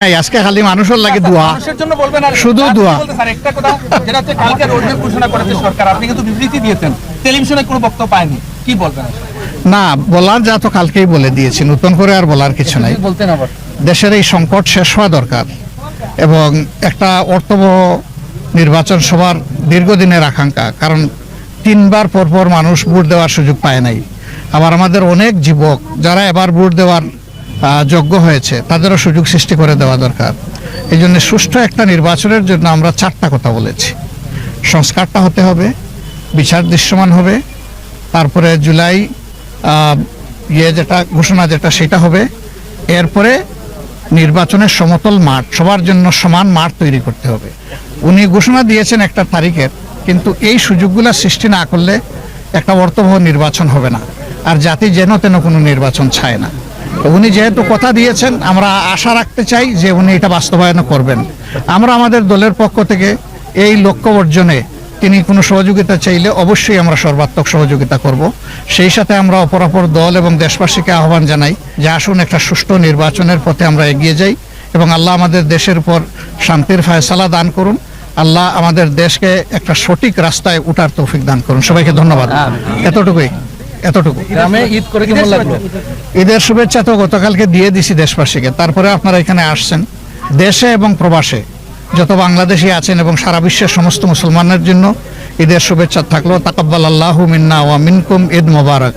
আজকে খালি মানুষের লাগে দোয়া, মানুষের জন্য বলবেন আর শুধু দোয়া। স্যার একটা কথা যেটা হচ্ছে কালকে রোডম্যাপ ঘোষণা করেছে সরকার, আপনি কিন্তু বিবৃতি দিয়েছেন, টেলিভিশনে কোনো বক্তব্য পায়নি, কি বলবেন? না, বলার যা তো কালকেই বলে দিয়েছি, নতুন করে আর বলার কিছু নাই। বলতেন আবার দেশের এই সংকট শেষ হওয়া দরকার এবং একটা অর্থবহ নির্বাচন সবার দীর্ঘদিনের আকাঙ্ক্ষা, কারণ 3 বার পরপর মানুষ ভোট দেওয়ার সুযোগ পায় নাই। আবার আমাদের অনেক যুবক যারা এবার ভোট দেওয়ার যোগ্য হয়েছে তাদেরও সুযোগ সৃষ্টি করে দেওয়া দরকার। এই জন্য সুষ্ঠু একটা নির্বাচনের জন্য আমরা 4টা কথা বলেছি। সংস্কারটা হতে হবে, বিচার দৃশ্যমান হবে, তারপরে জুলাই যেটা ঘোষণা যেটা সেটা হবে, এরপরে নির্বাচনের সমতল মাঠ, সবার জন্য সমান মাঠ তৈরি করতে হবে। উনি ঘোষণা দিয়েছেন একটা তারিখের, কিন্তু এই সুযোগগুলো সৃষ্টি না করলে একটা অর্থবহ নির্বাচন হবে না, আর জাতি যেন তেন কোনো নির্বাচন চায় না। তো উনি যেহেতু কথা দিয়েছেন, আমরা আশা রাখতে চাই যে উনি এটা বাস্তবায়ন করবেন। আমরা আমাদের দলের পক্ষ থেকে এই লক্ষ্য অর্জনে তিনি কোনো সহযোগিতা চাইলে অবশ্যই আমরা সর্বাত্মক সহযোগিতা করব। সেই সাথে আমরা অপরাপর দল এবং দেশবাসীকে আহ্বান জানাই যে আসুন একটা সুষ্ঠু নির্বাচনের পথে আমরা এগিয়ে যাই এবং আল্লাহ আমাদের দেশের উপর শান্তির ফয়সালা দান করুন। আল্লাহ আমাদের দেশকে একটা সঠিক রাস্তায় উঠার তৌফিক দান করুন। সবাইকে ধন্যবাদ। এতটুকুই। গ্রামে ঈদ করে কেমন লাগলো? ঈদের শুভেচ্ছা তো গতকালকে দিয়ে দিছি দেশবাসীকে। তারপরে আপনারা এখানে আসছেন, দেশে এবং প্রবাসে যত বাংলাদেশি আছেন এবং সারা বিশ্বের সমস্ত মুসলমানের জন্য ঈদের শুভেচ্ছা থাকলো। তাকাব্বাল আল্লাহু মিন্না ওয়া মিনকুম, ঈদ মোবারক।